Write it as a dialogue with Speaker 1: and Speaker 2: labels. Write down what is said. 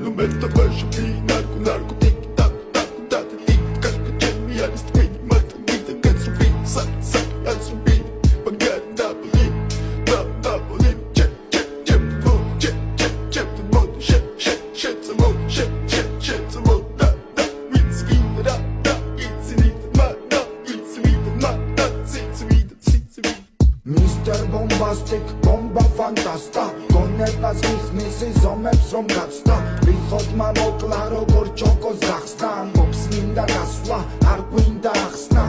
Speaker 1: Nu meta baixo de narco tic tac tac tac tic tac Jamie and street mata vida get subir sac and subir pagar double check the mode shit the mode shit the mode da it's vida da it's vida
Speaker 2: Mr. Bombastic, bomba fantasta გონებას გიხსნის ზომებს რომ გაცდა ვიხოთ მამოკლა როგორ ჩოკოს გახსნა მოხსნინდა გასვლა არ გვინდა ახსნა